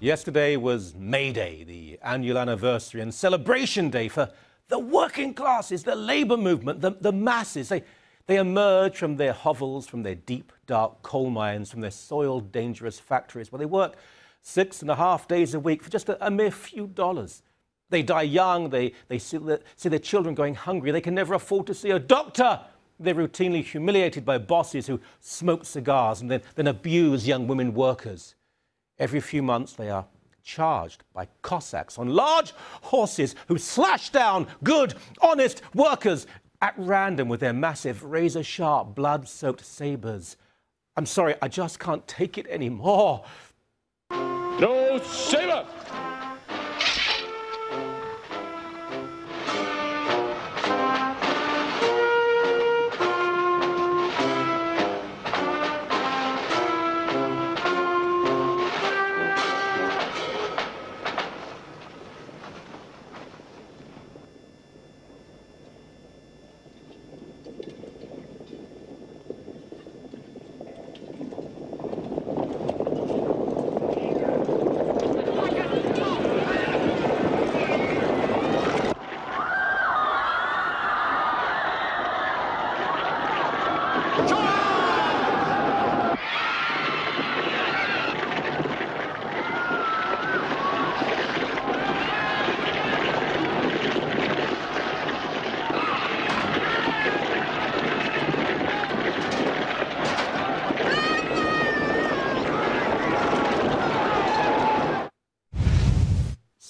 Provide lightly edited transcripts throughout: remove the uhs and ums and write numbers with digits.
Yesterday was May Day, the annual anniversary and celebration day for the working classes, the labour movement, the masses. They emerge from their hovels, from their deep, dark coal mines, from their soiled, dangerous factories, where they work 6.5 days a week for just a mere few dollars. They die young, they see their children going hungry, they can never afford to see a doctor. They're routinely humiliated by bosses who smoke cigars and then abuse young women workers. Every few months they are charged by Cossacks on large horses who slash down good, honest workers at random with their massive, razor-sharp, blood-soaked sabres. I'm sorry, I just can't take it anymore. No saber!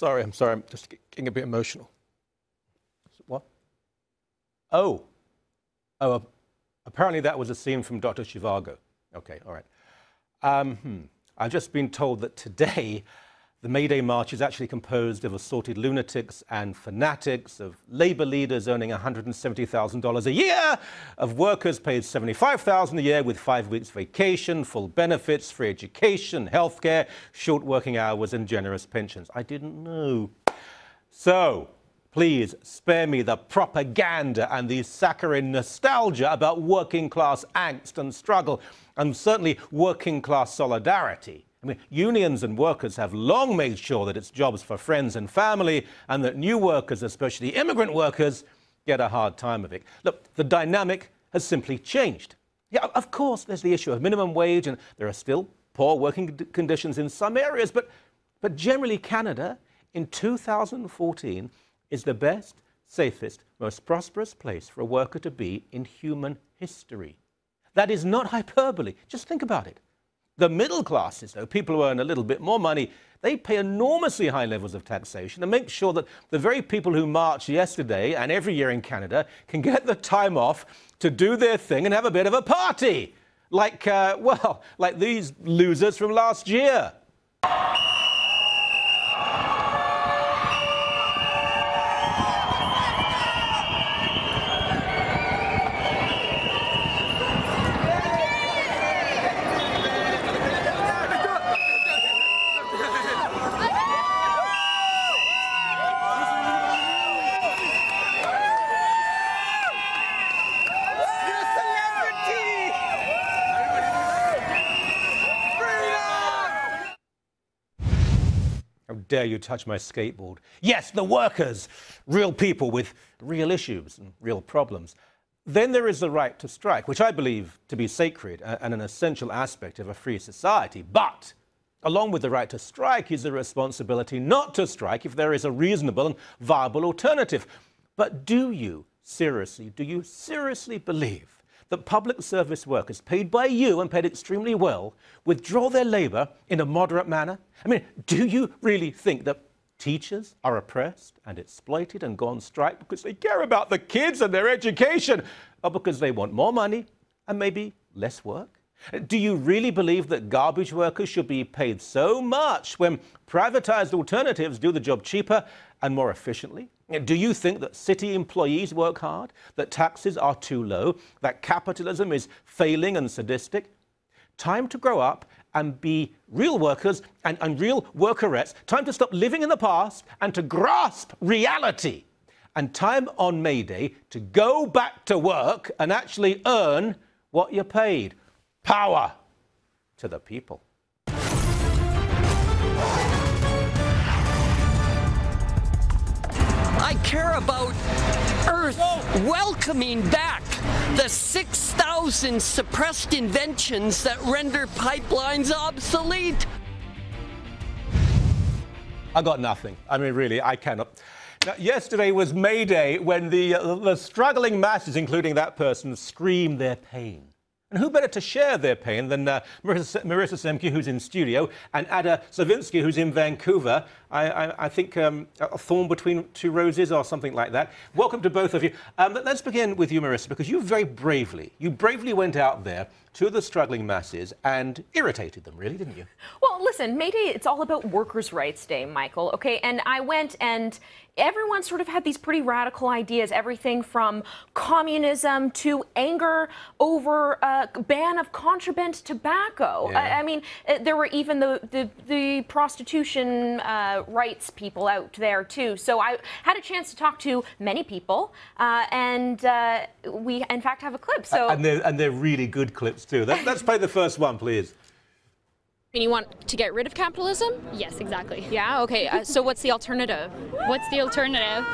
I'm sorry, I'm just getting a bit emotional. What? Oh, apparently that was a scene from Dr. Zhivago. Okay, all right. I've just been told that today the May Day March is actually composed of assorted lunatics and fanatics, of labour leaders earning $170,000 a year, of workers paid $75,000 a year with 5 weeks vacation, full benefits, free education, healthcare, short working hours and generous pensions. I didn't know. So, please spare me the propaganda and the saccharine nostalgia about working class angst and struggle, and certainly working class solidarity. I mean, unions and workers have long made sure that it's jobs for friends and family, and that new workers, especially immigrant workers, get a hard time of it. Look, the dynamic has simply changed. Yeah, of course, there's the issue of minimum wage, and there are still poor working conditions in some areas, but generally Canada, in 2014, is the best, safest, most prosperous place for a worker to be in human history. That is not hyperbole. Just think about it. The middle classes, though, people who earn a little bit more money, they pay enormously high levels of taxation and make sure that the very people who marched yesterday and every year in Canada can get the time off to do their thing and have a bit of a party. Like these losers from last year. How dare you touch my skateboard? Yes, the workers, real people with real issues and real problems. Then there is the right to strike, which I believe to be sacred and an essential aspect of a free society. But along with the right to strike is the responsibility not to strike if there is a reasonable and viable alternative. But do you seriously believe that public service workers paid by you and paid extremely well withdraw their labour in a moderate manner? I mean, do you really think that teachers are oppressed and exploited and go on strike because they care about the kids and their education, or because they want more money and maybe less work? Do you really believe that garbage workers should be paid so much when privatised alternatives do the job cheaper and more efficiently? Do you think that city employees work hard, that taxes are too low, that capitalism is failing and sadistic? Time to grow up and be real workers and real workerettes. Time to stop living in the past and to grasp reality. And time on May Day to go back to work and actually earn what you're paid. Power to the people. I care about Earth welcoming back the 6,000 suppressed inventions that render pipelines obsolete. I got nothing. I mean, really, I cannot. Now, yesterday was May Day when the struggling masses, including that person, screamed their pain. And who better to share their pain than Marissa Semke, who's in studio, and Ada Savinsky, who's in Vancouver. I think a thorn between two roses or something like that. Welcome to both of you. Let's begin with you, Marissa, because you bravely went out there to the struggling masses and irritated them, really, didn't you? Well, listen, May Day, it's all about Workers' Rights Day, Michael, okay? And I went and everyone sort of had these pretty radical ideas, everything from communism to anger over a ban of contraband tobacco. Yeah. I mean, there were even the prostitution rights people out there, too. So I had a chance to talk to many people, and we, in fact, have a clip. So and they're really good clips, too. Let's play the first one, please. And you want to get rid of capitalism? Yes, exactly. Yeah, okay. So what's the alternative? What's the alternative?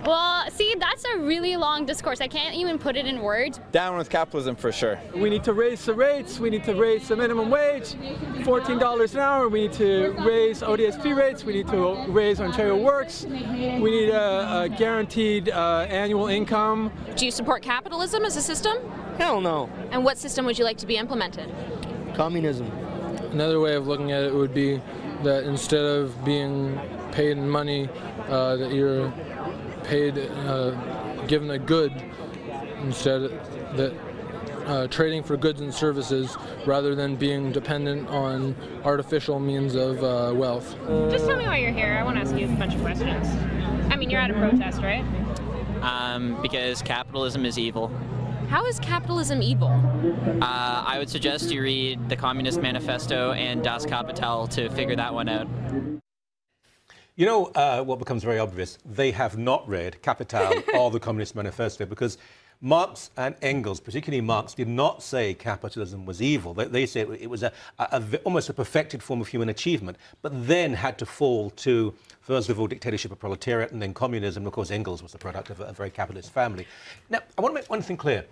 Well, see, that's a really long discourse. I can't even put it in words. Down with capitalism for sure. We need to raise the rates. We need to raise the minimum wage, $14 an hour. We need to raise ODSP rates. We need to raise Ontario Works. We need a guaranteed annual income. Do you support capitalism as a system? Hell no. And what system would you like to be implemented? Communism. Another way of looking at it would be that instead of being paid in money, that you're paid, given a good, instead that trading for goods and services rather than being dependent on artificial means of wealth. Just tell me why you're here. I want to ask you a bunch of questions. I mean, you're at a protest, right? Because capitalism is evil. How is capitalism evil? I would suggest you read the Communist Manifesto and Das Kapital to figure that one out. You know what becomes very obvious? They have not read Kapital or the Communist Manifesto, because Marx and Engels, particularly Marx, did not say capitalism was evil. They said it was almost a perfected form of human achievement, but then had to fall to, first of all, dictatorship of proletariat, and then communism. And of course, Engels was the product of a very capitalist family. Now, I want to make one thing clear.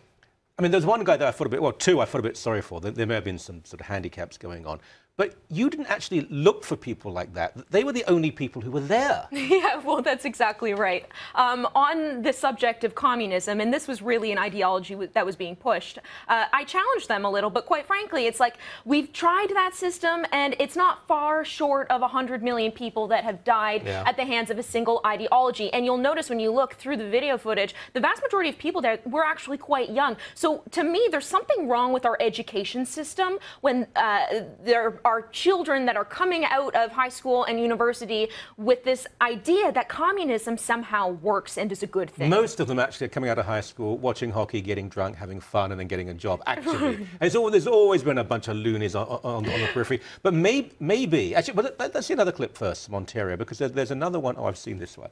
I mean, there's one guy that I thought a bit, well, two I thought a bit sorry for. There may have been some sort of handicaps going on. But you didn't actually look for people like that. They were the only people who were there. Yeah, well, that's exactly right. On the subject of communism, and this was really an ideology that was being pushed, I challenged them a little, but quite frankly, it's like, we've tried that system, and it's not far short of 100 million people that have died at the hands of a single ideology. And you'll notice when you look through the video footage, the vast majority of people there were actually quite young. So to me, there's something wrong with our education system when there are children that are coming out of high school and university with this idea that communism somehow works and is a good thing. Most of them actually are coming out of high school, watching hockey, getting drunk, having fun, and then getting a job, actually. There's always been a bunch of loonies on the periphery. But maybe, actually, well, let's see another clip first from Ontario, because there's another one. Oh, I've seen this one.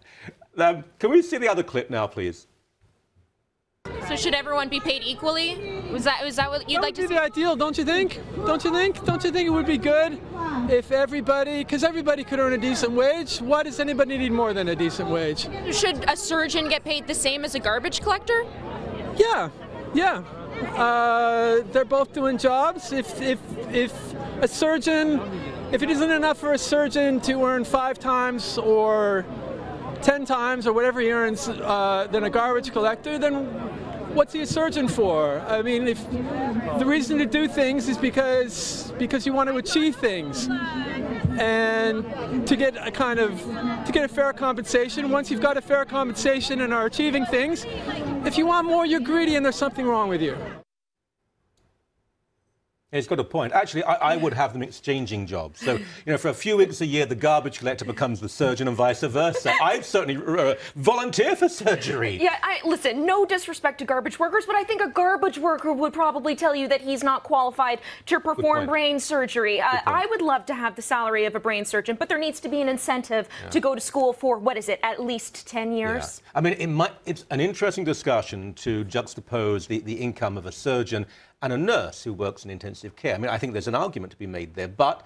Can we see the other clip now, please? So should everyone be paid equally? Was that what you'd like to see? That would be the ideal, don't you think? Don't you think? Don't you think it would be good if everybody, because everybody could earn a decent wage? Why does anybody need more than a decent wage? Should a surgeon get paid the same as a garbage collector? Yeah. They're both doing jobs. If a surgeon, if it isn't enough for a surgeon to earn 5 times or 10 times or whatever he earns than a garbage collector, then what's he a surgeon for? I mean, if the reason to do things is because you want to achieve things, and to get a fair compensation. Once you've got a fair compensation and are achieving things, if you want more, you're greedy, and there's something wrong with you. He's got a point. Actually, I would have them exchanging jobs. So, you know, for a few weeks a year, the garbage collector becomes the surgeon and vice versa. I'd certainly volunteer for surgery. Yeah, listen, no disrespect to garbage workers, but I think a garbage worker would probably tell you that he's not qualified to perform brain surgery. I would love to have the salary of a brain surgeon, but there needs to be an incentive to go to school for, what is it, at least 10 years? Yeah. I mean, it's an interesting discussion to juxtapose the income of a surgeon and a nurse who works in intensive care. I mean, I think there's an argument to be made there, but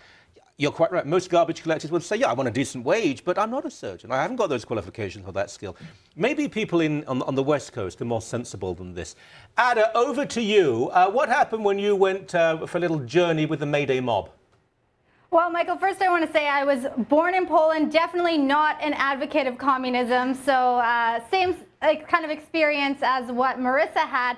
you're quite right. Most garbage collectors would say, yeah, I want a decent wage, but I'm not a surgeon. I haven't got those qualifications or that skill. Maybe people on the West Coast are more sensible than this. Ada, over to you. What happened when you went for a little journey with the Mayday mob? Well, Michael, first I want to say I was born in Poland, definitely not an advocate of communism, so same kind of experience as what Marissa had,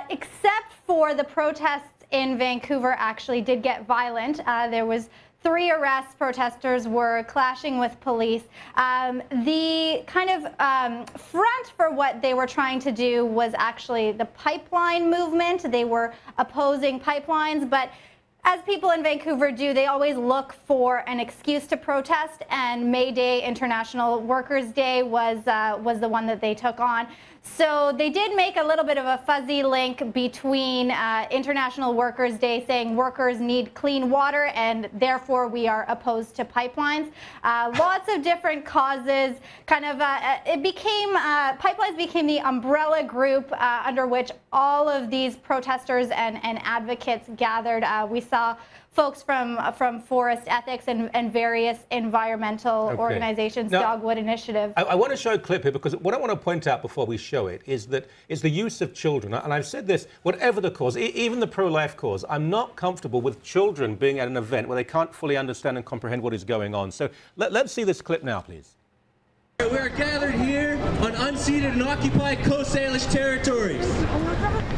except for the protests in Vancouver actually did get violent. There was 3 arrests. Protesters were clashing with police. The kind of front for what they were trying to do was actually the pipeline movement. They were opposing pipelines, but as people in Vancouver do, they always look for an excuse to protest, and May Day, International Workers' Day, was the one that they took on. So they did make a little bit of a fuzzy link between International Workers' Day saying workers need clean water and therefore we are opposed to pipelines. Lots of different causes. Kind of, it became pipelines became the umbrella group under which all of these protesters and advocates gathered. We saw folks from Forest Ethics and various environmental organizations, now, Dogwood Initiative. I want to show a clip here because what I want to point out before we show it is that it's the use of children. And I've said this, whatever the cause, even the pro-life cause, I'm not comfortable with children being at an event where they can't fully understand and comprehend what is going on. So let's see this clip now, please. We are gathered here on unceded and occupied Coast Salish territories.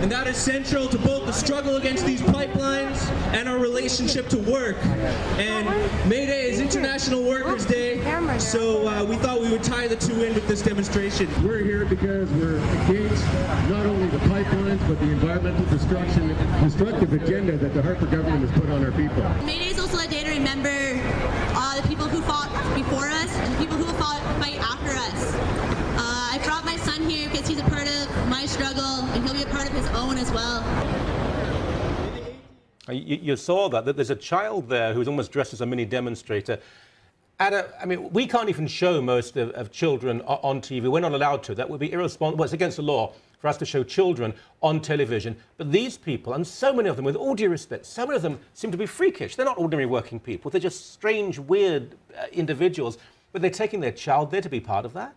And that is central to both the struggle against these pipelines and our relationship to work. And May Day is International Workers' Day, so we thought we would tie the two in with this demonstration. We're here because we're against not only the pipelines, but the environmental destructive agenda that the Harper government has put on our people. May Day is also a day to remember the people who fought before us and people who will fight after us. I brought my son here because he's a part of my struggle and he'll be a part of his own as well. You saw that there's a child there who's almost dressed as a mini demonstrator. I mean, we can't even show most of children on TV. We're not allowed to. That would be irresponsible. Well, it's against the law for us to show children on television. But these people, and so many of them, with all due respect, so many of them seem to be freakish. They're not ordinary working people. They're just strange, weird individuals. But they're taking their child there to be part of that?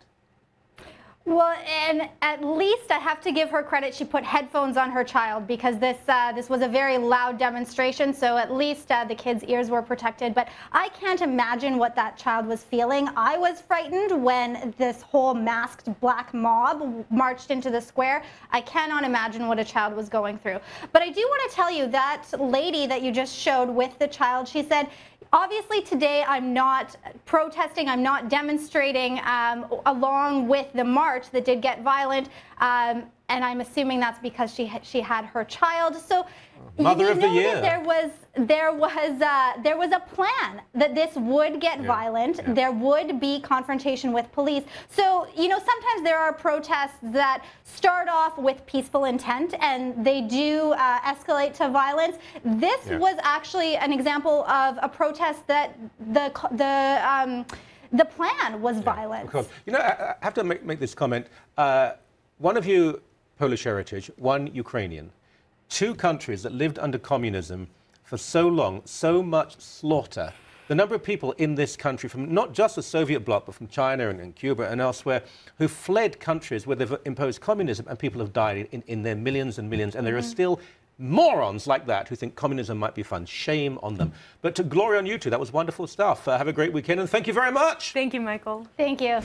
Well, and at least I have to give her credit. She put headphones on her child because this was a very loud demonstration, so at least the kids' ears were protected. But I can't imagine what that child was feeling. I was frightened when this whole masked black mob marched into the square. I cannot imagine what a child was going through. But I do want to tell you, that lady that you just showed with the child, she said, obviously today I'm not protesting, I'm not demonstrating along with the march that did get violent, and I'm assuming that's because she had her child. So Mother of the Year. There was a plan that this would get violent. Yeah. There would be confrontation with police. So, you know, sometimes there are protests that start off with peaceful intent and they do escalate to violence. This was actually an example of a protest that the plan was violence. You know, I have to make this comment. One of you Polish heritage, one Ukrainian. 2 countries that lived under communism for so long, so much slaughter. The number of people in this country from not just the Soviet bloc, but from China and Cuba and elsewhere, who fled countries where they've imposed communism, and people have died in their millions and millions. And there are still morons like that who think communism might be fun. Shame on them. But to glory on you two, that was wonderful stuff. Have a great weekend, and thank you very much. Thank you, Michael. Thank you.